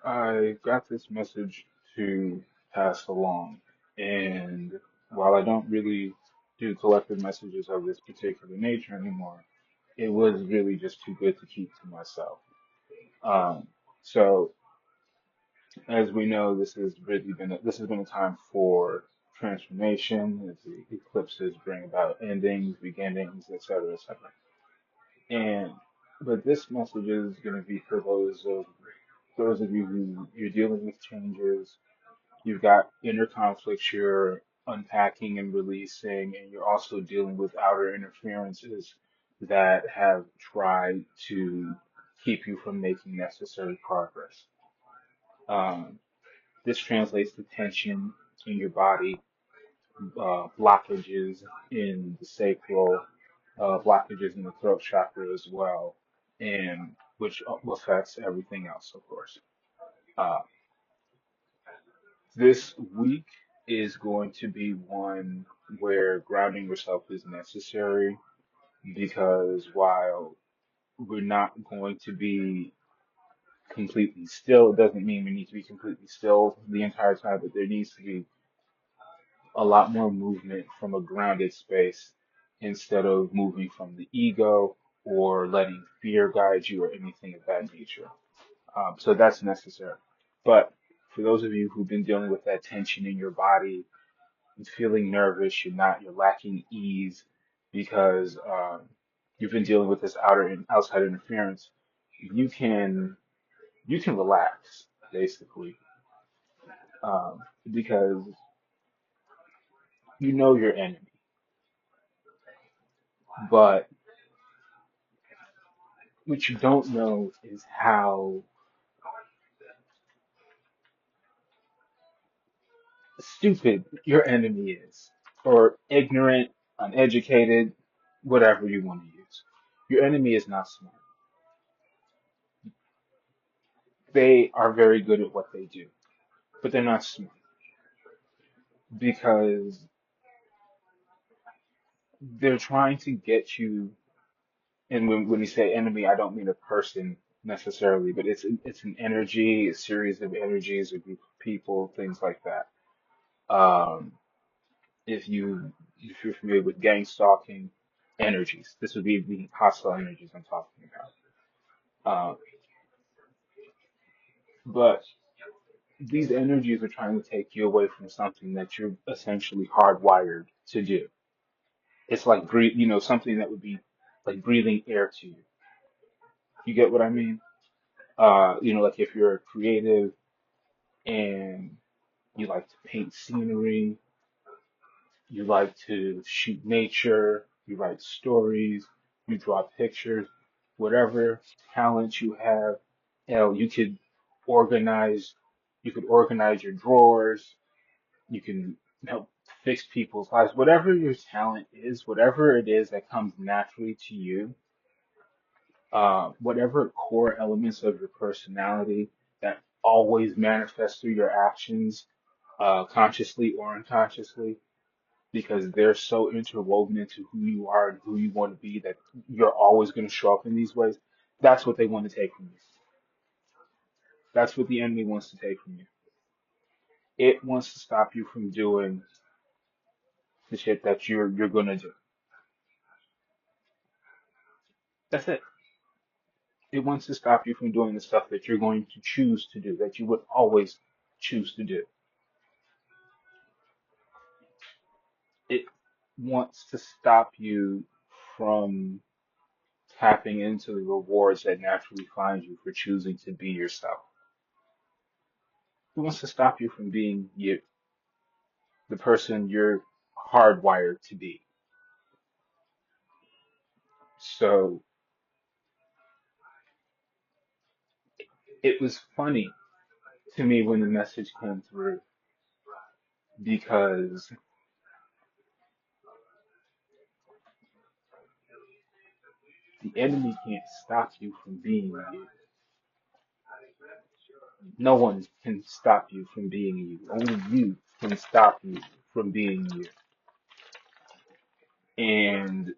I got this message to pass along, and while I don't really do collective messages of this particular nature anymore, it was really just too good to keep to myself. Um, so, as we know, this has been a time for transformation, as the eclipses bring about endings, beginnings, etc., etc. And but this message is going to be for those of you who you're dealing with changes. You've got inner conflicts you're unpacking and releasing, and you're also dealing with outer interferences that have tried to keep you from making necessary progress. Um, this translates to tension in your body, blockages in the sacral, blockages in the throat chakra as well, and which affects everything else, of course. Uh, This week is going to be one where grounding yourself is necessary because while we're not going to be completely still, it doesn't mean we need to be completely still the entire time, but there needs to be a lot more movement from a grounded space instead of moving from the ego or letting fear guide you or anything of that nature. So that's necessary. But for those of you who've been dealing with that tension in your body, feeling nervous, you're lacking ease because you've been dealing with this outer and outside interference, you can you can relax basically because you know your enemy, but what you don't know is how stupid your enemy is, or ignorant, uneducated, whatever you want to use. Your enemy is not smart. They are very good at what they do, but they're not smart because they're trying to get you. And when you say enemy, I don't mean a person necessarily, but it's an energy, a series of energies, a group of people, things like that. Um, if you're familiar with gang stalking energies, this would be the hostile energies I'm talking about. Uh, but these energies are trying to take you away from something that you're essentially hardwired to do. It's like something that would be like breathing air to you. You get what I mean? Like if you're creative and you like to paint scenery, you like to shoot nature, you write stories, you draw pictures, whatever talent you have, you could organize, you could organize your drawers, you can help fix people's lives, whatever your talent is, whatever it is that comes naturally to you, whatever core elements of your personality that always manifest through your actions, consciously or unconsciously, because they're so interwoven into who you are and who you want to be that you're always going to show up in these ways. That's what they want to take from you. That's what the enemy wants to take from you. It wants to stop you from doing the shit that you're going to do. That's it. It wants to stop you from doing the stuff that you're going to choose to do, that you would always choose to do. It wants to stop you from tapping into the rewards that naturally find you for choosing to be yourself. It wants to stop you from being you, the person you're hardwired to be. So it was funny to me when the message came through because the enemy can't stop you from being you. No one can stop you from being you. Only you can stop you from being you. And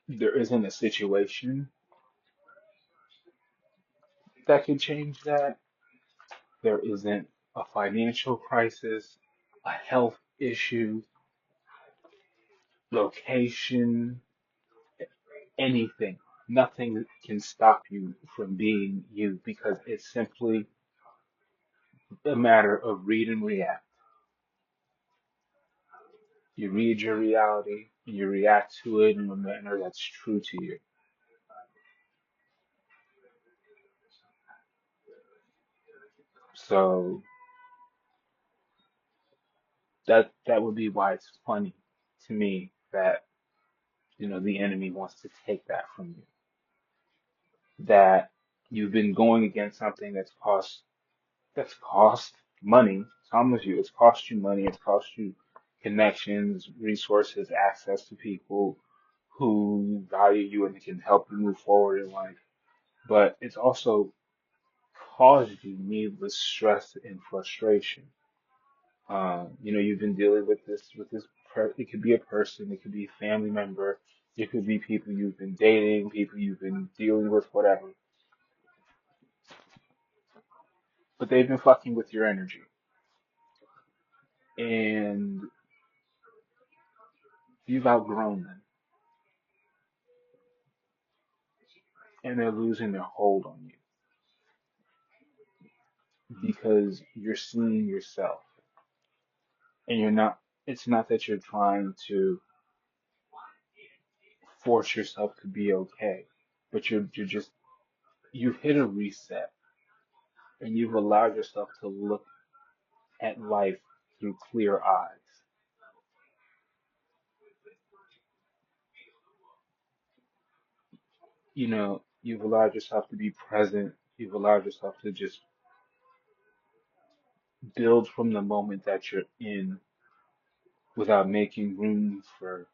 there isn't a situation that can change that. There isn't a financial crisis, a health issue, location, anything. Nothing can stop you from being you because it's simply a matter of read and react. You read your reality and you react to it in a manner that's true to you. So that would be why it's funny to me that the enemy wants to take that from you. That you've been going against something that's cost money. So I'm with you. It's cost you money. It's cost you connections, resources, access to people who value you and can help you move forward in life. But it's also caused you needless stress and frustration. You've been dealing with this. It could be a person, it could be a family member, it could be people you've been dating, people you've been dealing with, whatever. But they've been fucking with your energy, and you've outgrown them, and they're losing their hold on you because you're seeing yourself, and you're not. It's not that you're trying to force yourself to be okay, but you're just you've hit a reset, and you've allowed yourself to look at life through clear eyes. You've allowed yourself to be present. You've allowed yourself to just build from the moment that you're in without making room for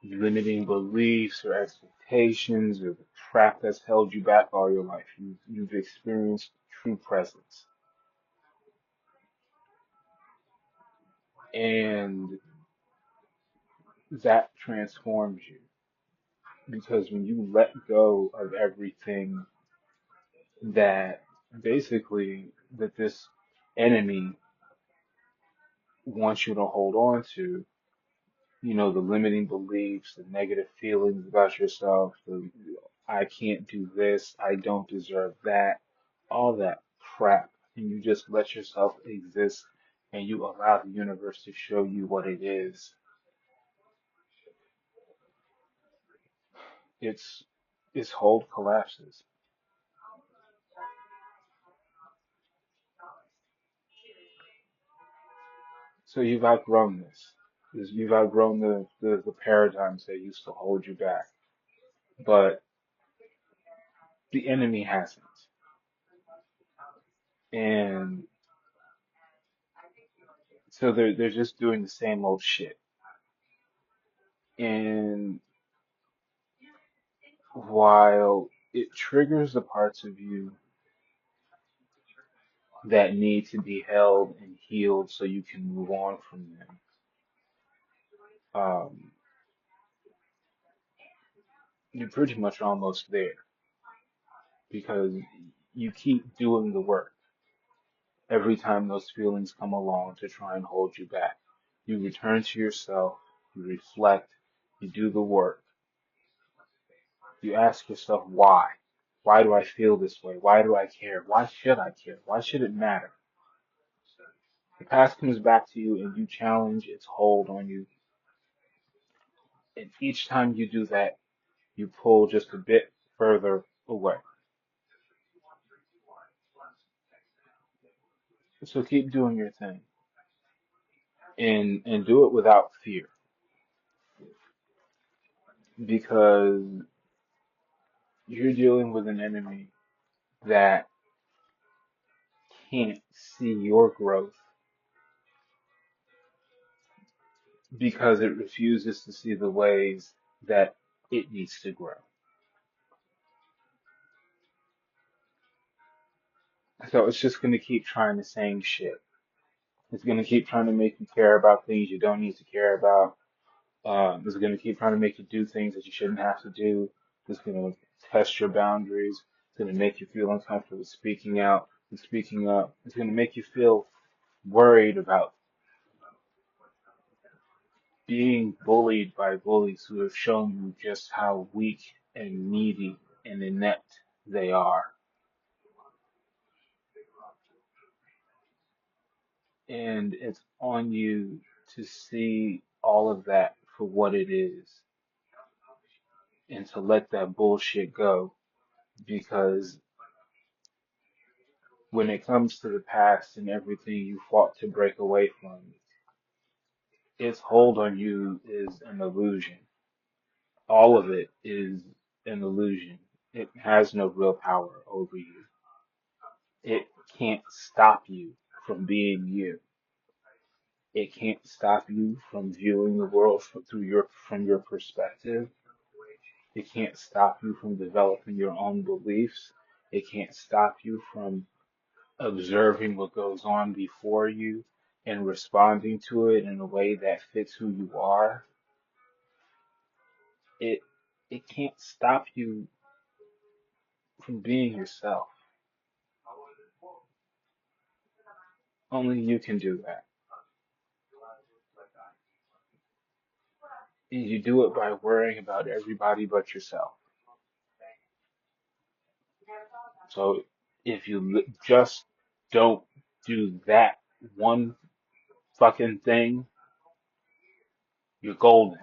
limiting beliefs or expectations or the crap that's held you back all your life. You've experienced true presence. And that transforms you because when you let go of everything that basically that this enemy wants you to hold on to, the limiting beliefs, the negative feelings about yourself, the I can't do this, I don't deserve that, all that crap. And you just let yourself exist and you allow the universe to show you what it is. It's its hold collapses. So you've outgrown this. You've outgrown the paradigms that used to hold you back. But the enemy hasn't. And so they're just doing the same old shit. And while it triggers the parts of you that need to be held and healed so you can move on from them, um, you're pretty much almost there because you keep doing the work every time those feelings come along to try and hold you back. You return to yourself, you reflect, you do the work, you ask yourself why. Why do I feel this way? Why do I care? Why should I care? Why should it matter? The past comes back to you and you challenge its hold on you. And each time you do that, you pull just a bit further away. So keep doing your thing and do it without fear because you're dealing with an enemy that can't see your growth because it refuses to see the ways that it needs to grow. So it's just going to keep trying the same shit. It's going to keep trying to make you care about things you don't need to care about. It's going to keep trying to make you do things that you shouldn't have to do. It's going to test your boundaries. It's going to make you feel uncomfortable speaking out and speaking up. It's going to make you feel worried about being bullied by bullies who have shown you just how weak and needy and inept they are. And it's on you to see all of that for what it is and to let that bullshit go. Because when it comes to the past and everything you fought to break away from, its hold on you is an illusion. All of it is an illusion. It has no real power over you. It can't stop you from being you. It can't stop you from viewing the world from your perspective. It can't stop you from developing your own beliefs. It can't stop you from observing what goes on before you and responding to it in a way that fits who you are. It it can't stop you from being yourself. Only you can do that. And you do it by worrying about everybody but yourself. So if you just don't do that one fucking thing, you're golden.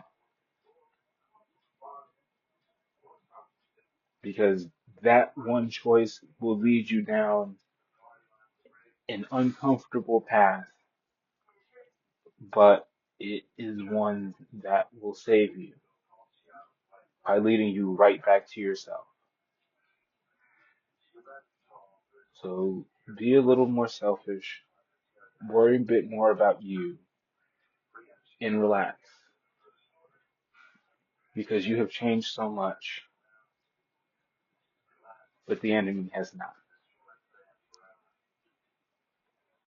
Because that one choice will lead you down an uncomfortable path, but it is one that will save you by leading you right back to yourself. So be a little more selfish, worry a bit more about you, and relax because you have changed so much, but the enemy has not.